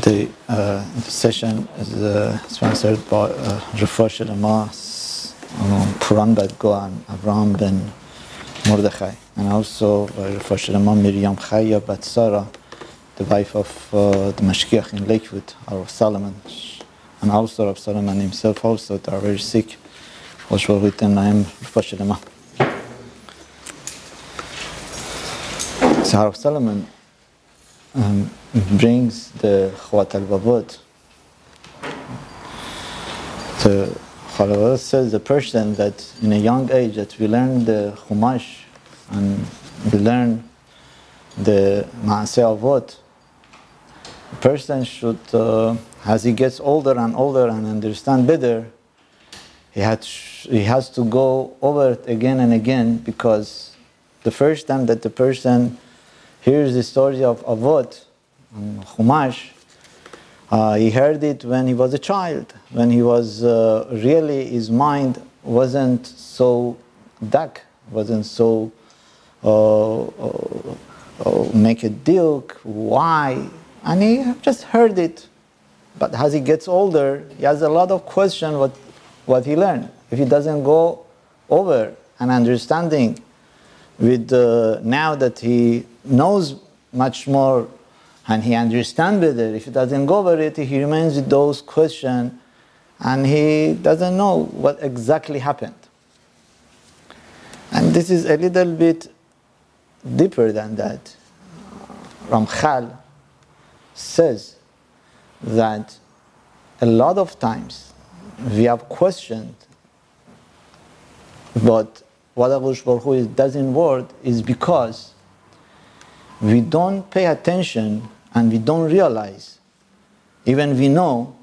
Today, the session is sponsored by Refuah Shelema Puran Bat Goan Avraham ben Mordechai, and also by Refuah Shelema Miriam Chaya Bat Sarah, the wife of the Mashgiach in Lakewood, Harav Solomon, and also Rav Solomon himself also, they are very sick. Which will written Naim Refuah Shelema. So Harav Solomon brings the Chawat al-Babot. The Harav says the person that in a young age that we learn the Chumash and we learn the Ma'aseh Avot, the person should, as he gets older and older and understand better, he has to go over it again and again, because the first time that the person hears the story of Avot and Chumash, he heard it when he was a child, when he was really, his mind wasn't so dark, wasn't so make a deal, why, and he just heard it. But as he gets older, he has a lot of questions what he learned. If he doesn't go over and understanding with now that he knows much more and he understands better, if he doesn't go over it, he remains with those questions and he doesn't know what exactly happened. And this is a little bit deeper than that. Ramchal says that a lot of times we have questioned, but what HaKadosh Baruch Hu does in word is because we don't pay attention and we don't realize, even we know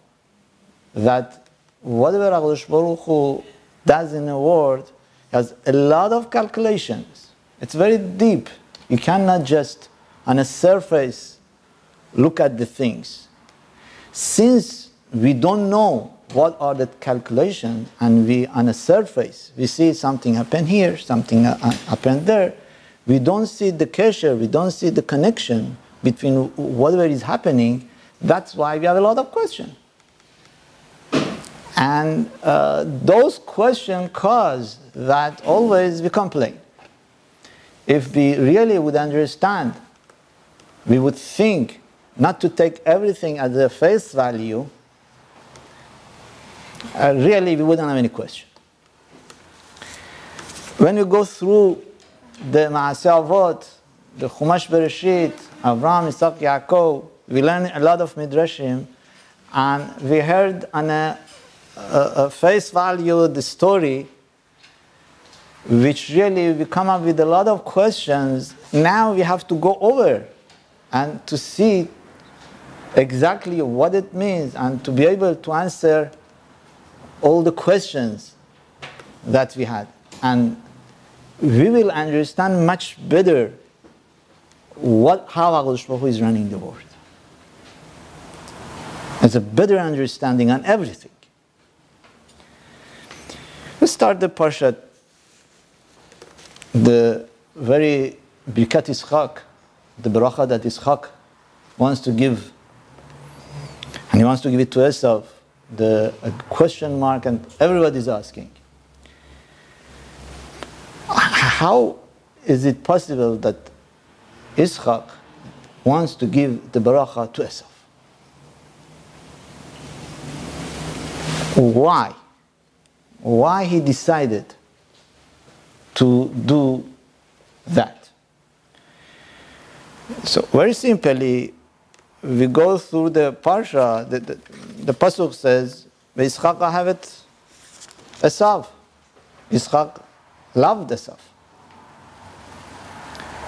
that whatever HaKadosh Baruch Hu does in a word has a lot of calculations. It's very deep. You cannot just on a surface look at the things. Since we don't know what are the calculations, and we on a surface we see something happen here, something happen there, we don't see the kesher, we don't see the connection between whatever is happening. That's why we have a lot of questions, and those questions cause that always we complain. If we really would understand, we would think not to take everything as a face value, really we wouldn't have any question. When we go through the Ma'aseh Avot, the Chumash Bereshit, Avraham, Isaac, Yaakov, we learn a lot of Midrashim, and we heard on a face value the story, which really we come up with a lot of questions. Now we have to go over and to see exactly what it means and to be able to answer all the questions that we had, and we will understand much better how HaKadosh Baruch Hu is running the world. It's a better understanding on everything. Let's start the Parsha, the very Birkat Yitzchak, the Bracha that Yitzchak wants to give, and he wants to give it to Esav. The question mark, and everybody's asking, how is it possible that Yitzchak wants to give the Bracha to Esav? Why he decided to do that? So very simply, we go through the Parsha, the Pasuk says, Yitzchak ahavet Esav. Yitzchak loved Esav.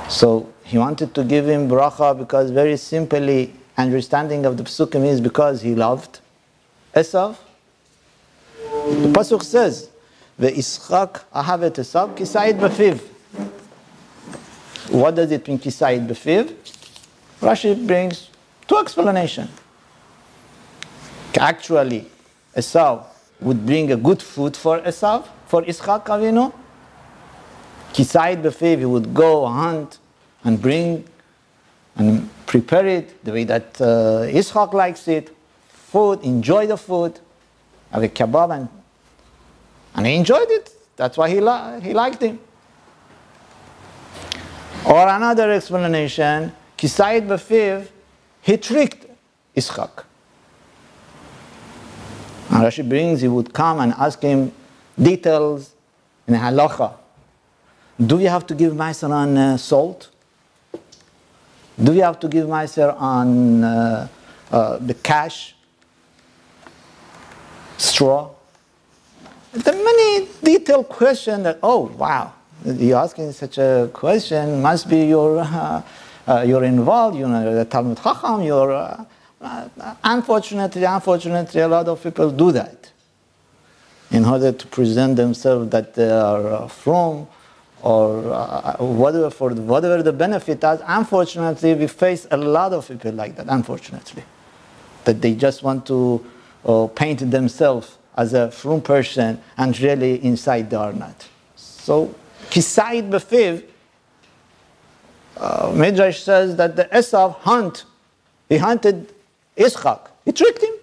So he wanted to give him bracha because very simply, understanding of the Pasukim is because he loved Esav. The Pasuk says, Yitzchak ahavet Esav kisayid b'fiv. What does it mean, kisayid b'fiv? Rashi brings two explanations. Actually, Esav would bring a good food for Esav, for Yitzchak Avinu. Kisayid b'fiv, he would go hunt and bring and prepare it the way that Yitzchak likes it, food, enjoy the food, have a kebab, and he enjoyed it. That's why he liked him. Or another explanation, Kisayit B'fiv, he tricked Yitzchak. And Rashi brings, he would come and ask him details in halacha. Do we have to give meiser on salt? Do we have to give meiser on the cash, straw? There are many detailed questions that, oh wow, you're asking such a question, must be you're involved, you know, the Talmud Chacham, you're, unfortunately, a lot of people do that in order to present themselves that they are from, or whatever the benefit is. Unfortunately, we face a lot of people like that, unfortunately, that they just want to paint themselves as a from person, and really inside they are not. So, Kisayit B'fiv, Midrash says that the Esav he hunted Yitzchak. He tricked him.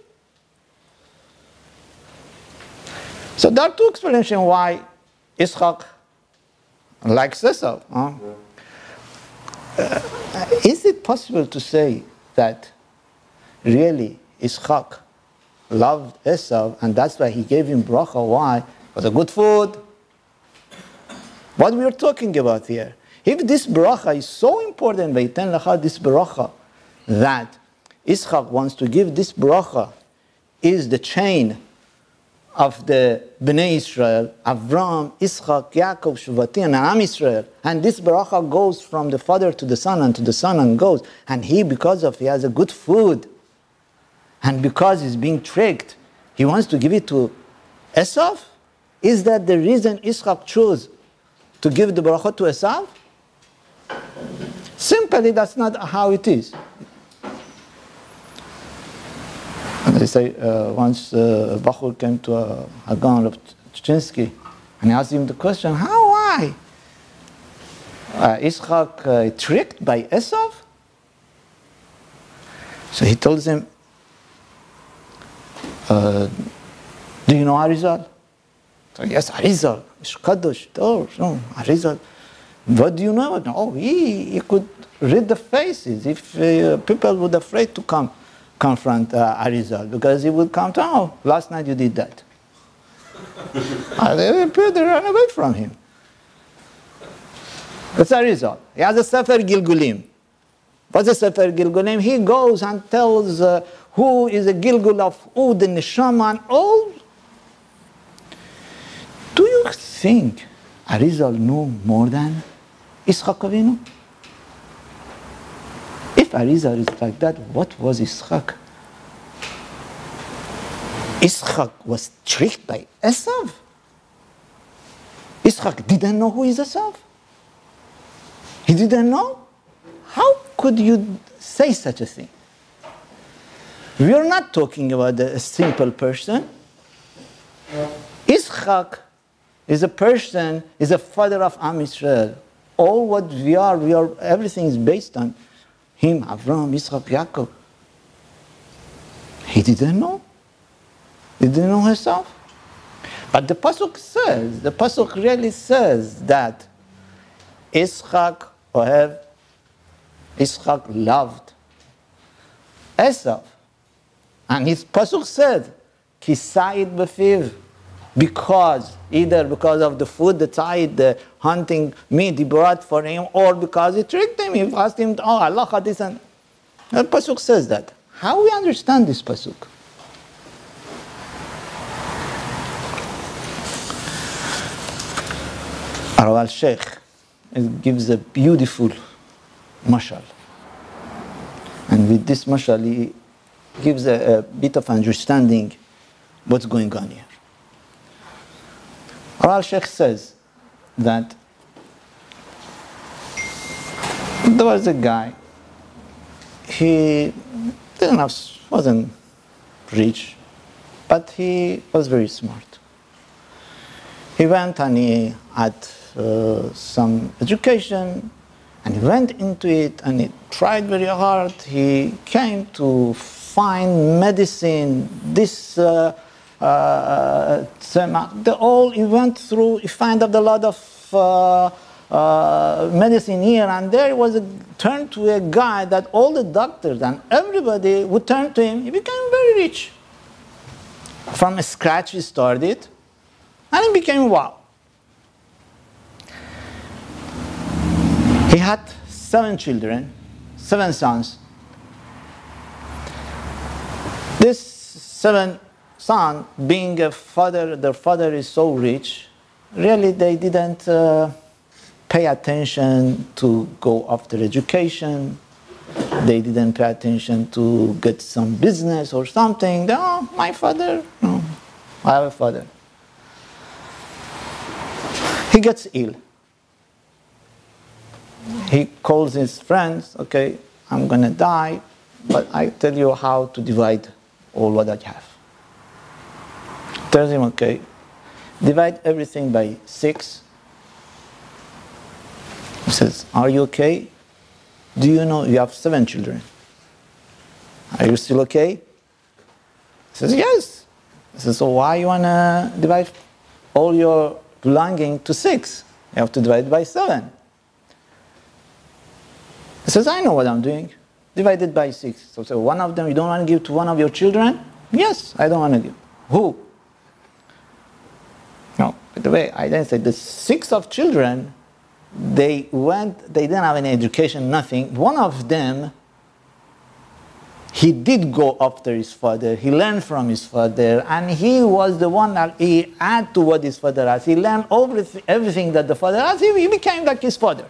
So there are two explanations why Yitzchak likes Esav. Is it possible to say that really Yitzchak loved Esav and that's why he gave him bracha? Why? It was a good food. What we are talking about here. If this bracha is so important, Vayten Lecha, this bracha, that Yitzchak wants to give this bracha, is the chain of the Bnei Israel, Avram, Yitzchak, Yaakov, Shuvati, and Am Israel. And this bracha goes from the father to the son and to the son and goes. And he, because of he has a good food, and because he's being tricked, he wants to give it to Esav? Is that the reason Yitzchak chose to give the bracha to Esav? Simply, that's not how it is. And they say, once Bachur came to Hagan of Chinsky, and he asked him the question, why? Yitzchak tricked by Esav? So he tells him, do you know Arizal? So, yes, Arizal, Ish Kadosh. Oh, no, Arizal. What do you know? Oh, he could read the faces if people would afraid to confront Arizal, because he would come to, oh, last night you did that. And they ran away from him. That's Arizal. He has a Sefer Gilgulim. What's a Sefer Gilgulim? He goes and tells who is a Gilgul of Ud and Neshama and all. Do you think Arizal knew more than Yitzchak Avinu? If Arizal is like that, what was Yitzchak? Yitzchak was tricked by Esav. Yitzchak didn't know who is Esav. He didn't know. How could you say such a thing? We are not talking about a simple person. Yitzchak is a person, is a father of Am Yisrael. All what we are, everything is based on him, Avram, Yitzchak, Yaakov. He didn't know. He didn't know himself. But the Pasuk really says that Yitzchak loved Esav. And his Pasuk said, Kisayit B'fiv, either because of the food, the tzayid, the hunting meat he brought for him, or because he tricked him. He asked him, oh, Allah, this and the Pasuk says that. How we understand this Pasuk? Harav al-Sheikh gives a beautiful mashal. And with this mashal, he gives a bit of understanding what's going on here. Harav al-Sheikh says that there was a guy, he wasn't rich, but he was very smart. He went and he had some education, And he went into it and he tried very hard. He came to find medicine, this, he went through, he found out a lot of medicine here and there. He was turned to a guy that all the doctors and everybody would turn to him. He became very rich. From scratch he started, and he became wow. He had 7 children, 7 sons. This 7 son, being a father, their father is so rich, really they didn't pay attention to go after education. They didn't pay attention to get some business or something. Oh, my father, no, I have a father. He gets ill. He calls his friends, okay, I'm going to die, but I tell you how to divide all what I have. Tells him, okay, divide everything by 6. He says, are you okay? Do you know you have 7 children? Are you still okay? He says, yes. He says, so why you want to divide all your belonging to 6? You have to divide by 7. He says, I know what I'm doing. Divide it by 6. So one of them you don't want to give to one of your children? Yes, I don't want to give. Who? No, by the way, I didn't say the 6 of children, they didn't have any education, nothing. One of them, he did go after his father. He learned from his father, and he was the one that he added to what his father has. He learned everything that the father has. He became like his father.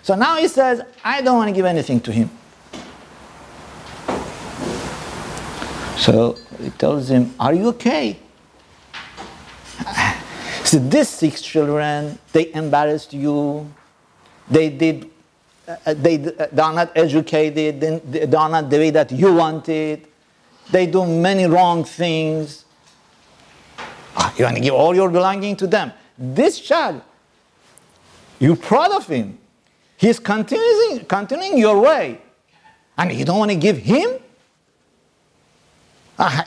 So now he says, I don't want to give anything to him. So he tells him, are you okay? So these 6 children, they embarrassed you. They are not educated. They are not the way that you wanted. They do many wrong things. You want to give all your belonging to them. This child, you're proud of him. He's continuing your way. And you don't want to give him?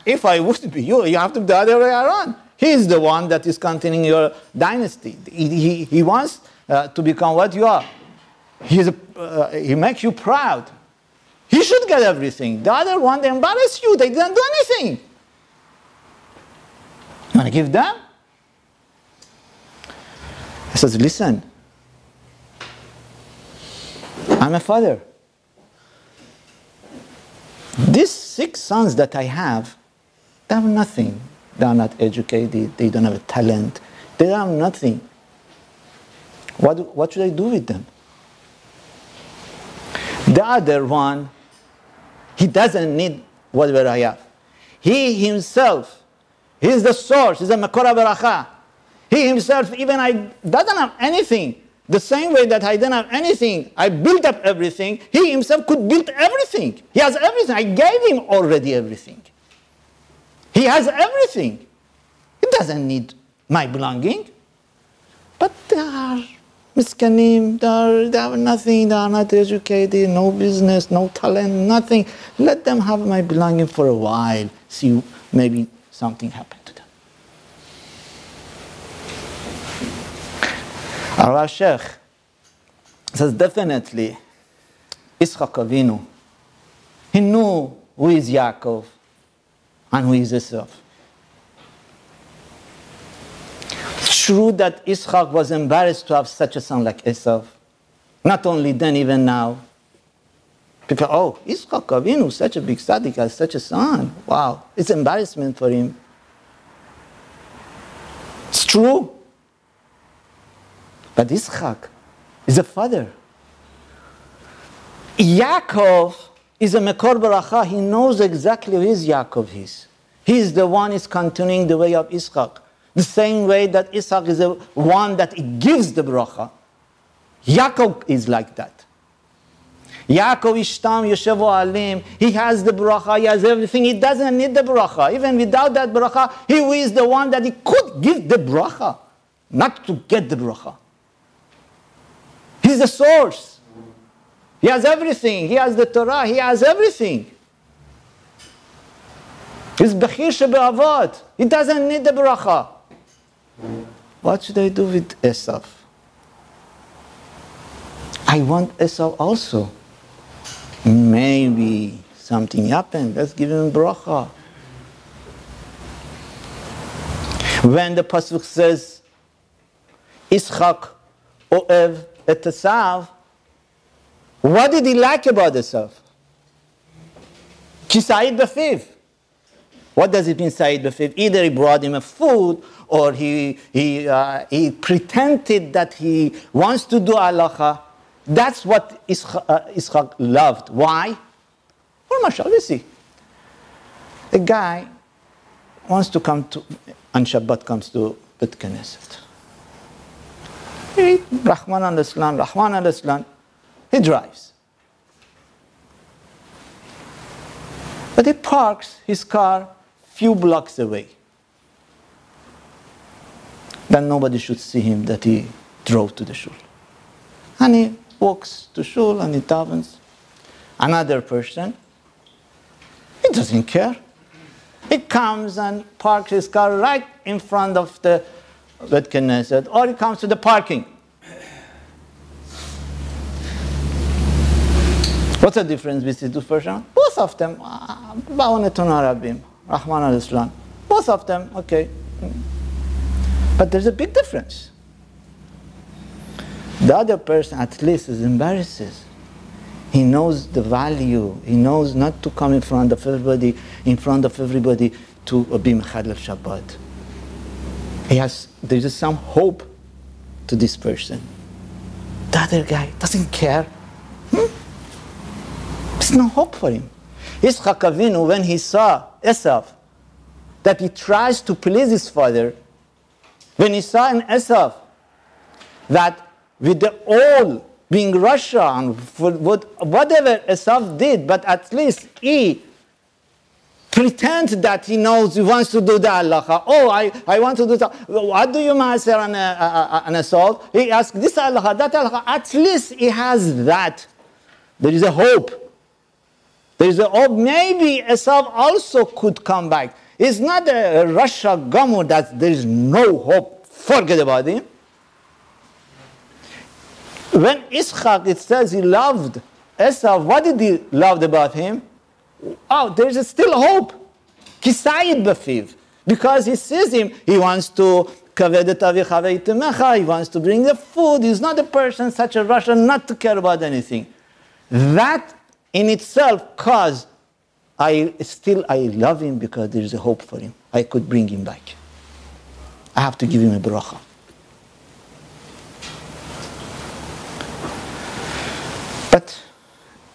If I would be you, you have to be the other way around. He's the one that is continuing your dynasty. He wants to become what you are. He makes you proud. He should get everything. The other one, they embarrass you. They didn't do anything. You want to give them? He says, listen, I'm a father. These 6 sons that I have, they have nothing. They are not educated. They don't have a talent. They have nothing. What should I do with them? The other one, he doesn't need whatever I have. He himself, he's the source. He's a makor bracha. He himself, even doesn't have anything. The same way that I didn't have anything, I built up everything. He himself could build everything. He has everything. I gave him already everything. He has everything. He doesn't need my belonging. But they are miskanim, they have nothing, they are not educated, no business, no talent, nothing. Let them have my belonging for a while. See, maybe something happened to them. Our Sheikh says definitely Yitzchak Avinu, he knew who is Yaakov and who is Esau. True that Yitzchak was embarrassed to have such a son like Esau. Not only then, even now. People, oh, Yitzchak Avinu, such a big tzaddik, has such a son. Wow, it's embarrassment for him. It's true. But Yitzchak is a father. Yaakov is a makor bracha. He knows exactly who his Yaakov is. He is the one who is continuing the way of Yitzchak. The same way that Yitzchak is the one that gives the bracha. Yaakov is like that. Yaakov ishtam yoshevo alim. He has the bracha, he has everything. He doesn't need the bracha. Even without that bracha, he is the one that he could give the bracha, not to get the bracha. He's the source. He has everything. He has the Torah. He has everything. He's Bechir Shebe'avot. He doesn't need the Bracha. What should I do with Esav? I want Esav also. Maybe something happened. Let's give him Bracha. When the Pasuk says, Yitzchak oev et Esav, what did he like about Esav? Ki sa'id b'fiv. What does it mean, sa'id b'fiv? Either he brought him a food, or he pretended that he wants to do halacha. That's what Yitzchak loved. Why? For Mashal, you see. A guy wants to come to, on Shabbat comes to Bet Knesset. Rahman al-Islam. He drives. But he parks his car few blocks away. Then nobody should see him that he drove to the shul. And he walks to shul and he davens. Another person, he doesn't care. He comes and parks his car right in front of the Bet Knesset, or he comes to the parking. What's the difference between the two persons? Both of them, Ba'onetun Arabim, Rahman al-Islam. Both of them, okay. But there's a big difference. The other person at least is embarrassed. He knows the value. He knows not to come in front of everybody to be Mechadel Shabbat. There is some hope to this person. The other guy doesn't care. There's no hope for him. Yitzchak Avinu, when he saw Esav, that he tries to please his father, when he saw in Esav that with the all being Russia and for whatever Esav did, but at least he pretends that he knows, he wants to do the halacha. Oh, I want to do that. What do you master on Esav? He asks this halacha, that halacha. At least he has that. There is a hope. There is a hope. Maybe Esav also could come back. It's not a Russia Gamur that there is no hope. Forget about him. When Yitzchak, it says he loved Esav, what did he love about him? Oh, there is still hope. Kisayid b'fiv. Because he sees him, he wants to kavedet avicha ve'itemecha, he wants to bring the food. He's not a person, such a Russian, not to care about anything. That in itself caused, I love him because there is a hope for him. I could bring him back. I have to give him a bracha. But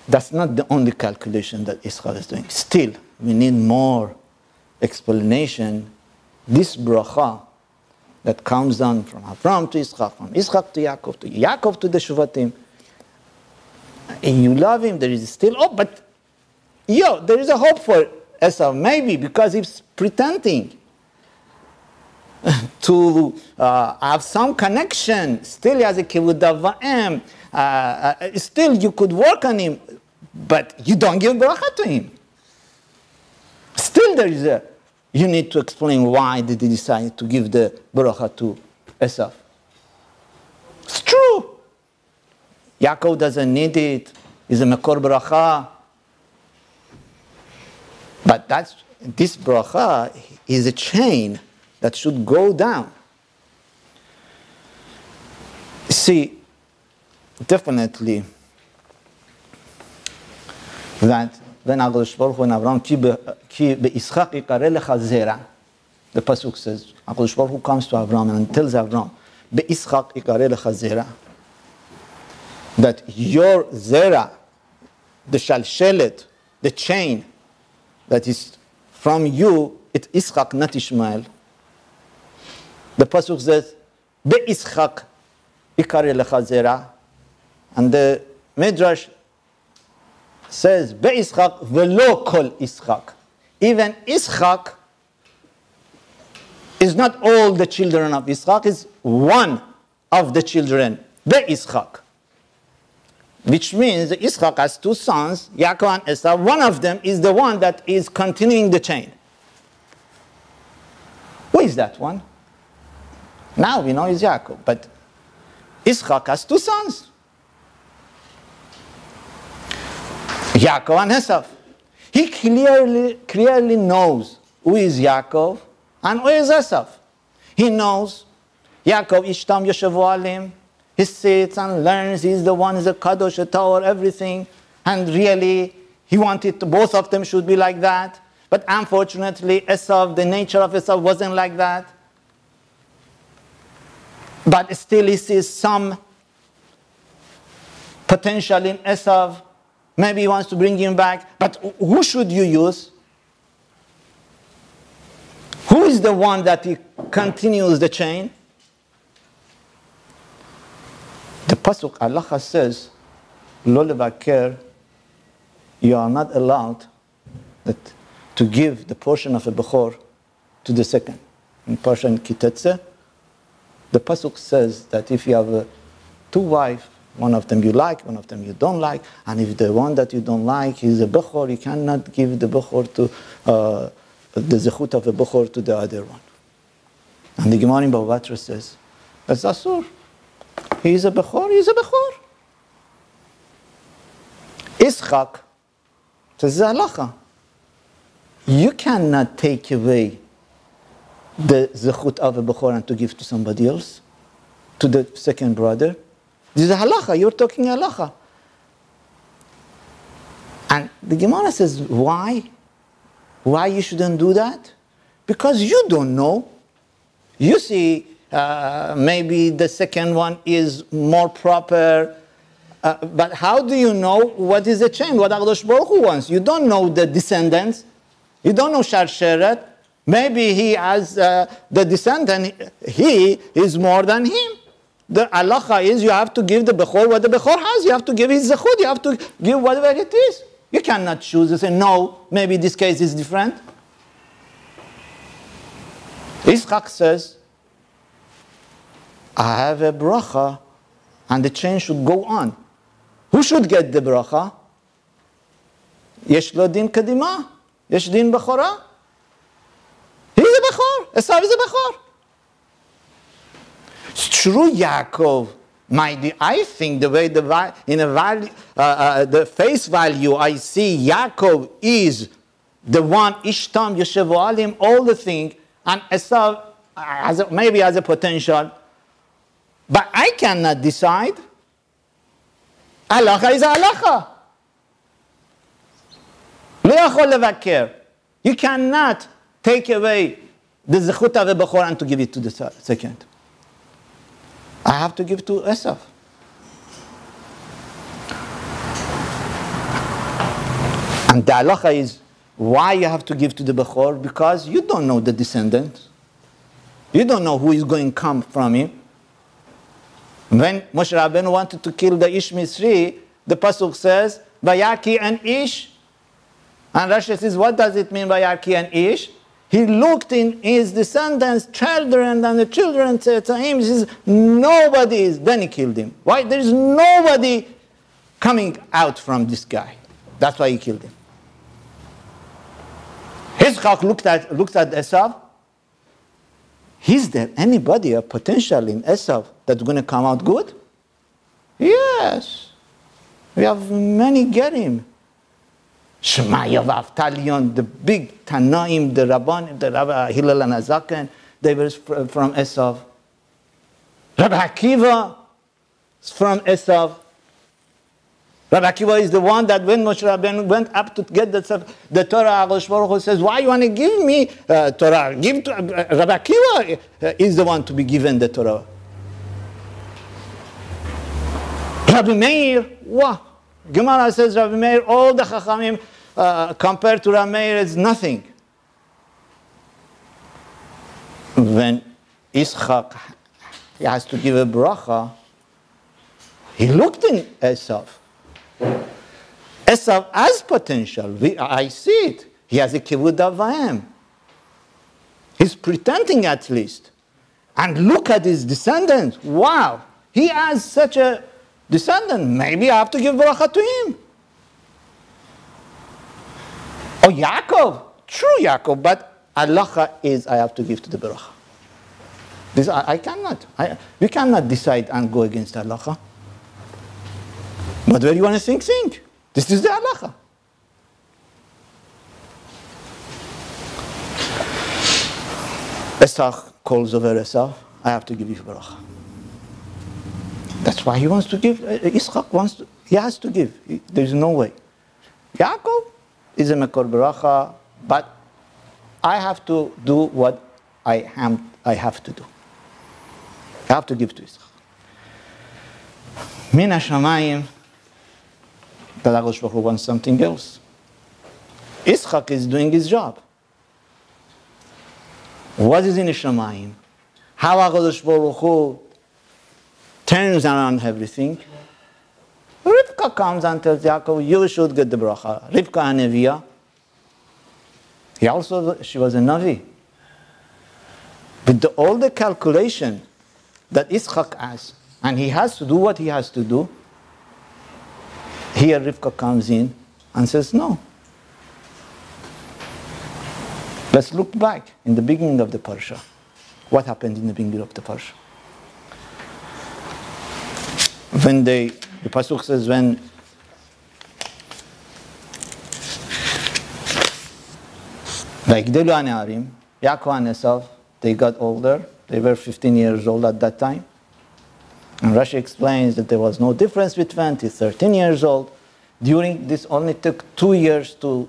that's not the only calculation that Yitzchak is doing. Still, we need more explanation. This bracha that comes down from Avraham to Yitzchak, from Yitzchak to Yaakov to the Shuvatim. And you love him, there is still hope, but there is a hope for Esau, maybe because he's pretending to have some connection. Still he has a kivud avayim. Still you could work on him, but you don't give bracha to him. Still there is you need to explain why did he decide to give the bracha to Esau. It's true. Yaakov doesn't need it. He's a Mekor bracha. But this bracha is a chain that should go down. See, definitely that when HaKadosh Baruch Hu and Avraham ki be'Yitzchak yikareh lecha zera, the pasuk says, HaKadosh Baruch Hu comes to Avraham and tells Avraham, be'Yitzchak yikareh lecha zera, that your zera, the shalshelet, the chain that is from you, it's Yitzchak, not Ishmael. The pasuk says, be'Yitzchak yikareh lecha zera, and the Midrash says, be'Yitzchak velo kol Yitzchak. Even Yitzchak is not all the children of Yitzchak, is one of the children, be'Yitzchak. which means that Yitzchak has two sons, Yaakov and Esau. One of them is the one that is continuing the chain. Who is that one? Now we know it's Yaakov, but Yitzchak has two sons, Yaakov and Esau. He clearly knows who is Yaakov and who is Esau. He knows Yaakov Ishtam Yoshevu Alim. He sits and learns. He's the one, he's a Kadosh, a Tower, everything. And really, he wanted both of them should be like that. But unfortunately, Esau, the nature of Esau wasn't like that. But still he sees some potential in Esau. Maybe he wants to bring him back. But who should you use? Who is the one that he continues the chain? The Pasuk Allah says, Lo levaker, you are not allowed to give the portion of a Bechor to the second. In Parsha and Kitetze, the Pasuk says that if you have two wives, one of them you like, one of them you don't like, and if the one that you don't like is a Bechor, you cannot give the Bechor to the Zechut of a Bechor to the other one. And the Gemara in Bava Batra says, that's Asur. He is a Bechor, he is a Bechor. Yitzchak says, Halacha. You cannot take away the Zechut of a Bechor and to give to somebody else, to the second brother. This is a halacha, you're talking halacha. And the Gemara says, why? Why you shouldn't do that? Because you don't know. You see, maybe the second one is more proper, but how do you know what is the chain, what HaKadosh Baruch Hu wants? You don't know the descendants. You don't know Sharsheret. Maybe he has the descendant, he is more than him. The halacha is you have to give the Bechor what the Bechor has. You have to give his Zechut. You have to give whatever it is. You cannot choose and say, no, maybe this case is different. Yitzchak says, I have a bracha and the chain should go on. Who should get the bracha? Yesh lo din kadima. Yesh din Bechora. He is a Bechor. Esau is a Bechor. It's true, Yaakov. I think the way the face value I see Yaakov is the one Ishtam Yoshevu Alim, all the thing, and Esau maybe has a potential, but I cannot decide. Halacha is halacha. Lo yachol levaker. You cannot take away the zechut of a Bechor and to give it to the second. I have to give to Esau. And the halacha is why you have to give to the Bechor, because you don't know the descendant. You don't know who is going to come from him. When Moshe Rabbeinu wanted to kill the Ish Misri, the Pasuk says, Vayaki and Ish. And Rashi says, what does it mean, Vayaki and Ish? He looked in his descendants, children, and the children said to him, he says, nobody is. Then he killed him. Why? There is nobody coming out from this guy. That's why he killed him. Yitzchak looked at Esau. Is there anybody, a potential in Esau that's going to come out good? Yes. We have many Gerim. Shemaya Avtalion, the big Tanaim, the Rabban, the Rabbi Hillel and Azaken, they were from Esau. Rabbi Akiva is from Esau. Rabbi Akiva is the one that when Moshe Rabbeinu went up to get the Torah, HaKadosh Baruch Hu says, why you want to give me Torah? Give to Rabbi Akiva is the one to be given the Torah. Rabbi Meir, wow. Gemara says Rabbi Meir, all the Chachamim compared to Rabbi Meir is nothing. When Yitzchak has to give a bracha, he looked in Esau. Esau has potential. I see it. He has a kivud avayim. He's pretending at least. And look at his descendants. Wow. He has such a descendant. Maybe I have to give bracha to him. Oh, Yaakov. True, Yaakov. But halacha is I have to give to the bracha. This I cannot. We cannot decide and go against halacha. But where you want to think. This is the halacha. Esau calls over Esau. I have to give you bracha. That's why he wants to give. Yitzchak he has to give. There's no way. Yaakov is a mekor bracha, but I have to do what I have to do. I have to give to Yitzchak. Min hashamayim, the HaKadosh Baruch Hu wants something else. Yitzchak is doing his job. What is in Shamayim? How HaKadosh Baruch Hu turns around everything. Rivka comes and tells Yaakov, you should get the bracha. Rivka a Neviah. She was a Navi. With all the calculation that Yitzchak has, and he has to do what he has to do, here Rivka comes in and says, no. Let's look back in the beginning of the Parsha. What happened in the beginning of the Parsha? When the Pasuk says, when Yaakov and Esau, they got older. They were 15 years old at that time. And Rashi explains that there was no difference between 13 years old. During this only took 2 years to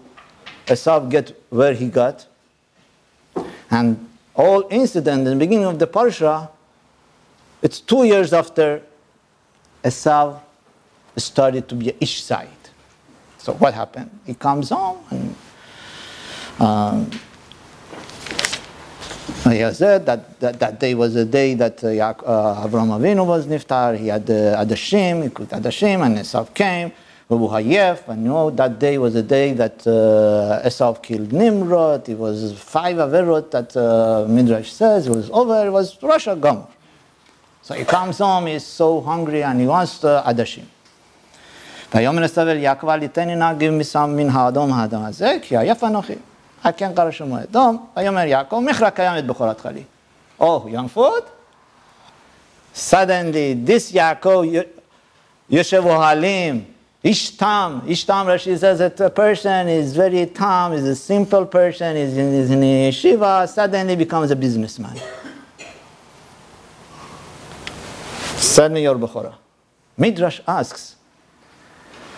Esau get where he got. And all incident in the beginning of the Parsha, it's 2 years after Esau started to be an ish side. So what happened? He comes home and he said that day was the day that Avraham Avinu was niftar. He had Adashim, he cooked Adashim, and Esau came. And that day was the day that Esau killed Nimrod. It was 5 averot that Midrash says. It was over. It was Rosh Hashanah. So he comes home. He's so hungry and he wants Adashim. ויאמר עשיו אל יעקב אל תיתני נא גב מן האדום הזה כי עייף אנוכי. הכן קרא שמו אדום. ויאמר יעקב מכרה קיים את בכורתך לי. Oh, young food? Suddenly this Yaakov יושב אוהלים. Ishtam, Rashi says that a person is very tam, is a simple person, is in a yeshiva, suddenly becomes a businessman. Suddenly your Bechorah. Midrash asks,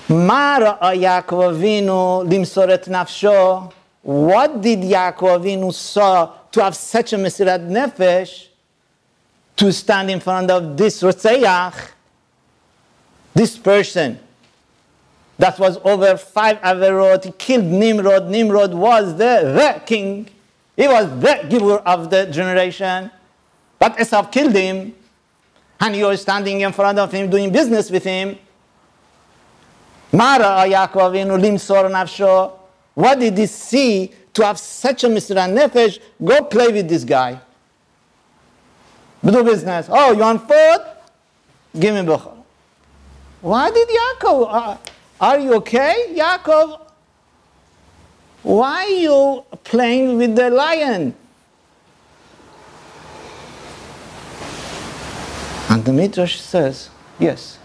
Ma ra'a Yaakov Avinu limsor et nafsho? What did Yaakov Avinu saw to have such a mesirat nefesh to stand in front of this Rotzeach, this person that was over 5 averot? He killed Nimrod. Nimrod was the king. He was the giver of the generation. But Esau killed him. And you are standing in front of him, doing business with him. Mara Yaakov Avinu limsor nafsho. What did he see to have such a Mesirat Nefesh? Go play with this guy. Do business. Oh, you want food? Give me Bechor. Why did Yaakov? Are you okay, Yaakov? Why are you playing with the lion? And the Midrash says, yes,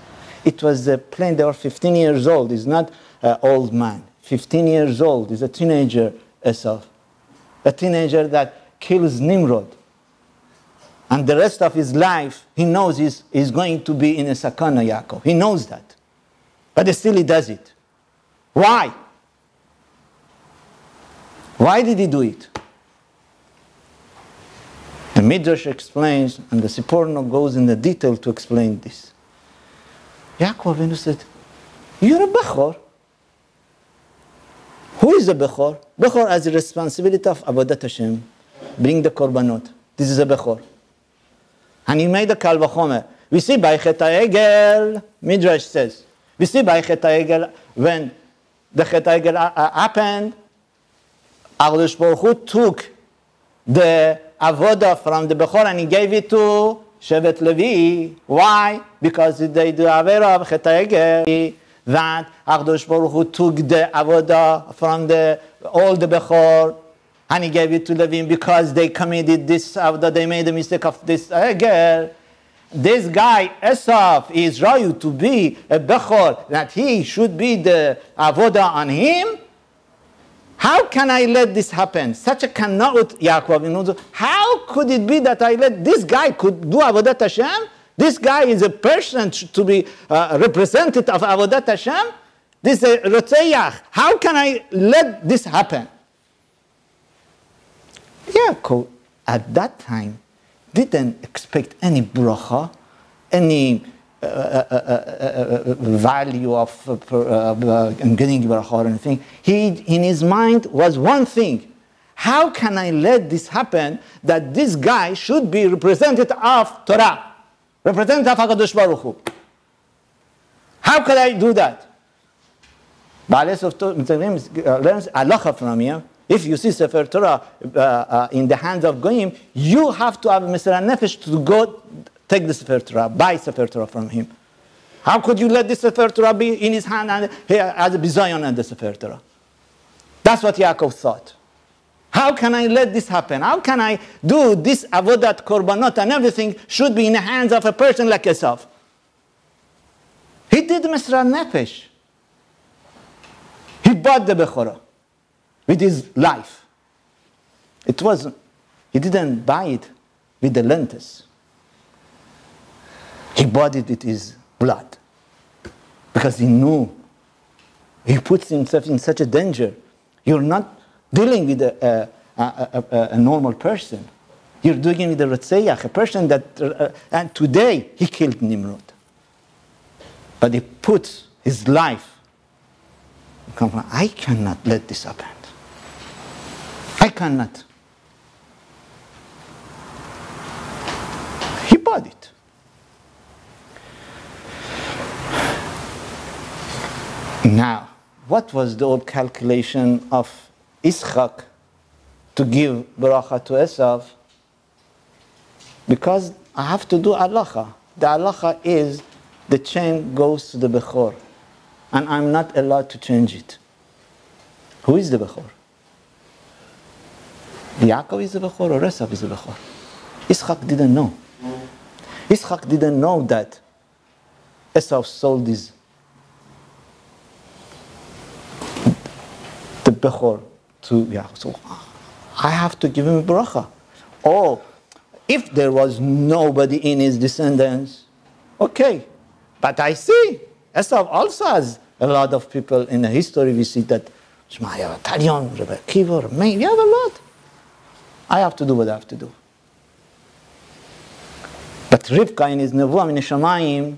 it was a plane. They were 15 years old. He's not an old man. 15 years old. He's a teenager, Esau. A teenager that kills Nimrod. And the rest of his life, he knows he's going to be in a sakana, Yaakov. He knows that. But still he does it. Why? Why did he do it? The Midrash explains, and the Siporno goes in the detail to explain this. Yaakov Avinu said, you're a Bechor. Who is a Bechor? Bechor has the responsibility of Avodat Hashem. Bring the Korbanot. This is a Bechor. And he made a Kal Vachomer. We see by Chet HaEgel, Midrash says, we see by Chet HaEgel, when the Chet HaEgel happened, HaKadosh Baruch Hu took the avodah from the Bechor and he gave it to Shevet Levi. Why? Because they do Avera of Chetayegel. That Akadosh Baruch Hu took the avodah from all the Bechor and he gave it to Levim because they committed this avodah, they made the mistake of this Egel. This guy, Esav, is Rayu to be a Bechor, that he should be the avodah on him. How can I let this happen? Such a kana'ut, Yaakov. How could it be that I let this guy could do avodat Hashem? This guy is a person to be representative of avodat Hashem. This is Rotzeyach. How can I let this happen? Yaakov, at that time, didn't expect any bracha, any value of getting bracha or anything. In his mind was one thing. How can I let this happen that this guy should be representative of Torah? Representative of HaKadosh Baruch Hu. How could I do that? Ba'ales of Torah learns halacha from him. If you see Sefer Torah in the hands of Goyim, you have to have Mesirat Nefesh to go take the Sefer Torah, buy Sefer Torah from him. How could you let this Sefer Torah be in his hand and as a bizayon and the Sefer Torah? That's what Yaakov thought. How can I let this happen? How can I do this avodat korbanot and everything should be in the hands of a person like Esav? He did Mesirat Nefesh. He bought the Bechorah with his life. He didn't buy it with the lentils. He bought it with his blood. Because he knew he puts himself in such a danger. You're not dealing with a normal person. You're dealing with a Rotzeyach, a person that, and today he killed Nimrod. But he puts his life. I cannot let this happen. I cannot. He bought it. Now, what was the old calculation of Yitzchak to give Bracha to Esav? Because I have to do halacha. The halacha is the chain goes to the Bechor. And I'm not allowed to change it. Who is the Bechor? Yaakov is the Bechor or Esav is the Bechor? Yitzchak didn't know. Yitzchak didn't know that Esav sold the Bechor to Yaakov. So I have to give him a bracha. Or if there was nobody in his descendants, okay. But I see Esav also has a lot of people in the history. We see that Shmaya, Talion, Rebbe Kiva, we have a lot. I have to do what I have to do. But Rivka in his Nevuah in Shamayim,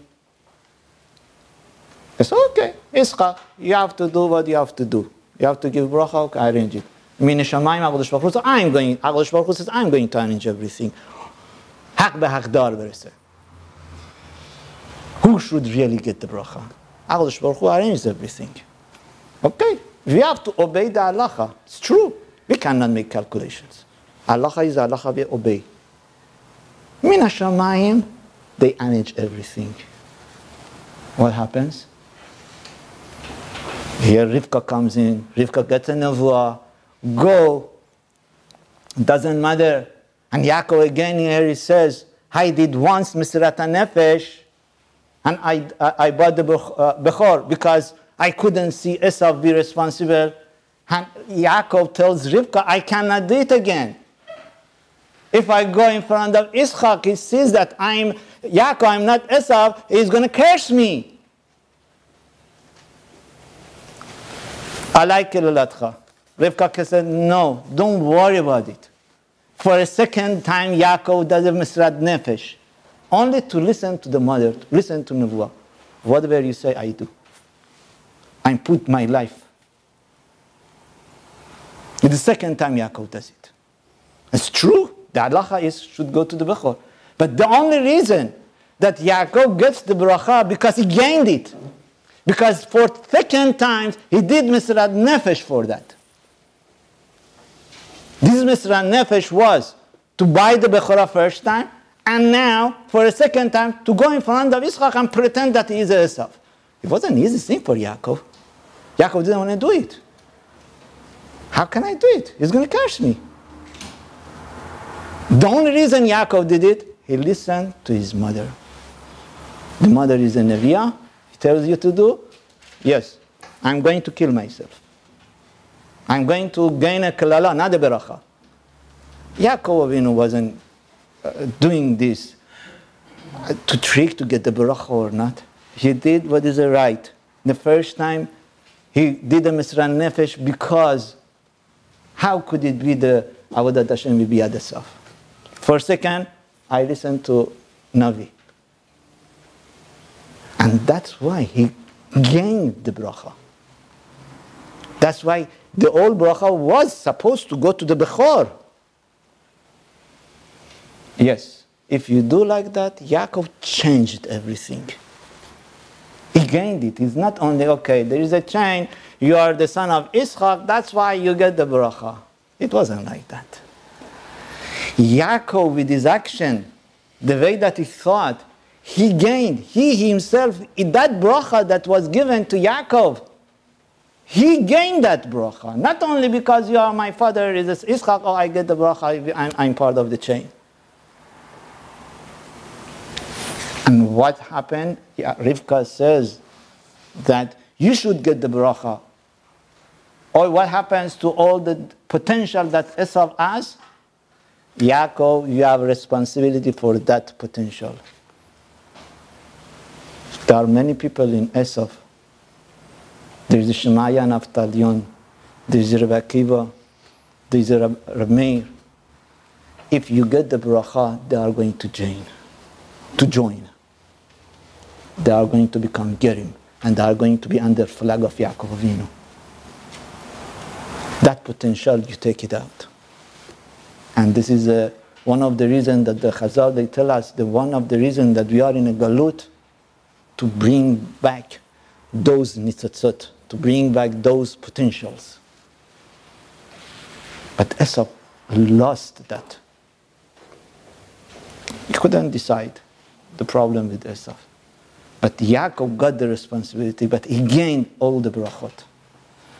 it's okay, Yitzchak, you have to do what you have to do. You have to give bracha, okay, I arrange it. In Shamayim, HaKadosh Baruch Hu says, HaKadosh Baruch Hu says, I'm going to arrange everything. Haq be'haqdar verse. Who should really get the bracha? HaKadosh Baruch Hu arranges everything. Okay, we have to obey the halacha. It's true. We cannot make calculations. Halacha is halacha, we obey. Min HaShamayim, they arrange everything. What happens? Here Rivka comes in. Rivka gets a nevuah. Go. Doesn't matter. And Yaakov again here he says, I did once Mesirat Nefesh, and I bought the Bechor because I couldn't see Esav be responsible. And Yaakov tells Rivka, I cannot do it again. If I go in front of Yitzchak, he sees that I'm Yaakov, I'm not Esav, he's going to curse me. Alay kelulatcha. Rivka said, no, don't worry about it. For a second time, Yaakov does a Mesirat Nefesh. Only to listen to the mother, listen to Nevuah. Whatever you say, I do. I put my life. It's the second time Yaakov does it. It's true. The halacha should go to the Bechor. But the only reason that Yaakov gets the bracha because he gained it. Because for second times he did Mesirat Nefesh for that. This Mesirat Nefesh was to buy the Bechorah first time and now, for a second time, to go in front of Yitzchak and pretend that he is Esau. It wasn't an easy thing for Yaakov. Yaakov didn't want to do it. How can I do it? He's going to curse me. The only reason Yaakov did it, he listened to his mother. The mother is a Neviah. He tells you to do, yes, I'm going to kill myself. I'm going to gain a kalala, not a beracha. Yaakov Avinu wasn't doing this to trick to get the beracha or not. He did what is right. The first time he did the Mesrat Nefesh because how could it be the Avodat Hashem will be Yad Esav? For a second, I listened to Navi. And that's why he gained the bracha. That's why the old bracha was supposed to go to the Bechor. Yes, if you do like that, Yaakov changed everything. He gained it. It's not only, okay, there is a chain, you are the son of Yitzchak, that's why you get the bracha. It wasn't like that. Yaakov, with his action, the way that he thought, he gained. He himself, in that bracha that was given to Yaakov, he gained that bracha. Not only because you are my father, is Yitzchak, oh, I get the bracha, I'm part of the chain. And what happened? Rivka says that you should get the bracha. Or what happens to all the potential that Esau has? Yaakov, you have responsibility for that potential. There are many people in Esau. There is Shemaiah and Avtalion. There is Rabbi Akiva. There is Reb Meir. If you get the bracha, they are going to join. They are going to become Gerim. And they are going to be under flag of Yaakov Avinu. That potential, you take it out. And this is one of the reasons that the Chazal, they tell us, one of the reasons that we are in a galut, to bring back those nitzatzot, to bring back those potentials. But Esau lost that. He couldn't decide the problem with Esau. But Yaakov got the responsibility, but he gained all the brachot.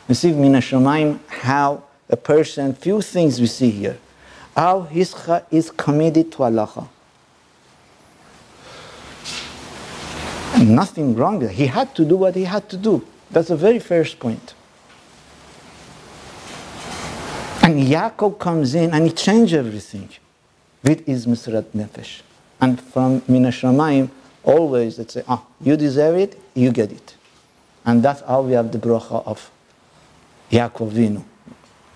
You see, Min HaShamayim, how a person, few things we see here. How Yitzchak is committed to halacha. Nothing wrong with it. He had to do what he had to do. That's the very first point. And Yaakov comes in and he changes everything with his Mesrat Nefesh. And from Min HaShamayim, always let's say, you deserve it, you get it. And that's how we have the bracha of Yaakov Avinu.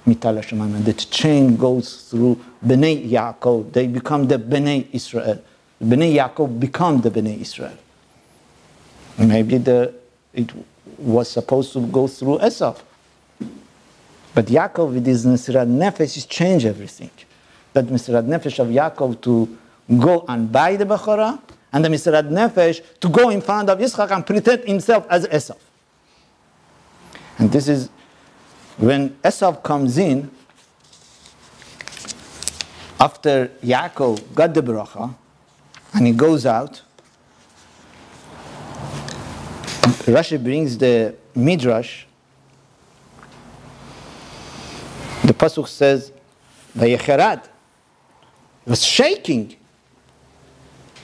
Mital HaShamayim. And the chain goes through Bnei Yaakov. They become the Bnei Israel. Bnei Yaakov become the Bnei Israel. Maybe it was supposed to go through Esau. But Yaakov with his Mesrat Nefesh is changed everything. That Mesrat Nefesh of Yaakov to go and buy the Bechorah, and the Mesrat Nefesh to go in front of Yitzchak and pretend himself as Esau. And this is when Esau comes in, after Yaakov got the Bracha, and he goes out, Rashi brings the Midrash. The Pasuk says, Vayecherad. He was shaking,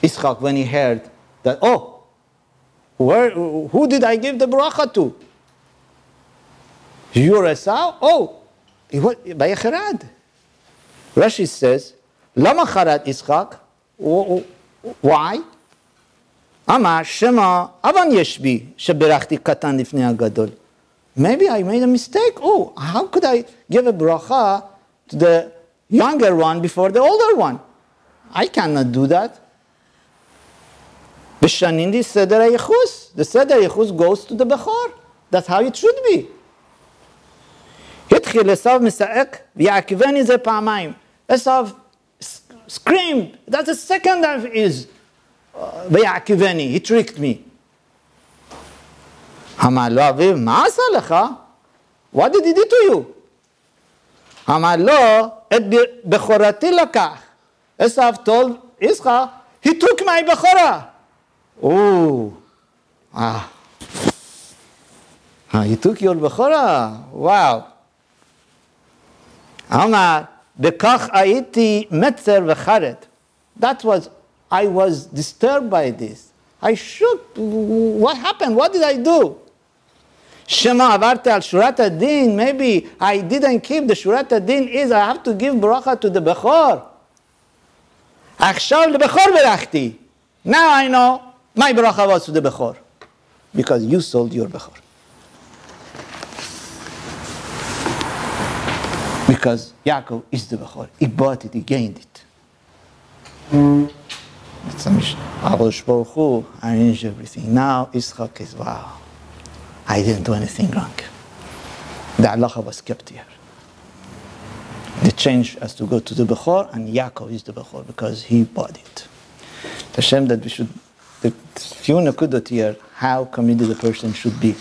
Yitzchak, when he heard that, who did I give the bracha to? You're Esau? Vayecherad. Rashi says, Lama charad Yitzchak? Why? Amar Shema Avan Yeshbi Sheberachti Katan Lifnei Agadol. Maybe I made a mistake. How could I give a bracha to the younger one before the older one? I cannot do that. B'shanindi Seder HaYechus. The Seder HaYechus goes to the Bechor. That's how it should be. Hitchil Esav Misa'ek V'ya'akiveni ze pa'amayim. Esav screamed. That's the second of his V'ya'akiveni. He tricked me. Amar lo aviv, ma asa lecha? What did he do to you? Amar lo et bechorati lakach. Esav told Yitzchak, he took my Bechorah. Oh, he took your Bechorah. Wow. Amar, bekach ayiti metzer v'charet. That was, I was disturbed by this. I shook. What happened? What did I do? Shema avarti al shurat adin. Maybe I didn't keep the shurat adin is I have to give bracha to the Bechor. Achshav lebechor berachti. Now I know my bracha was to the Bechor. Because you sold your Bechor. Because Yaakov is the Bechor. He bought it, he gained it. It's a mission. Hakadosh Baruch Hu arranged everything. Now Yitzchak is, wow, I didn't do anything wrong. The halacha was kept here. The change has to go to the Bechor, and Yaakov is the Bechor because he bought it. The Hashem that we should, the few nakudot here, how committed a person should be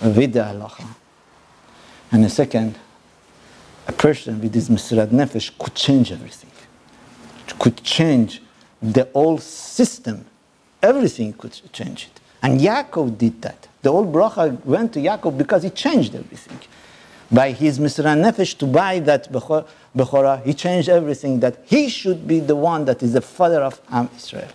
with the halacha. And the second, a person with this Mesirat Nefesh could change everything. Could change the whole system. Everything could change it. And Yaakov did that. The whole bracha went to Yaakov because he changed everything. By his Mesirat Nefesh to buy that Bechorah, he changed everything, that he should be the one that is the father of Am Israel.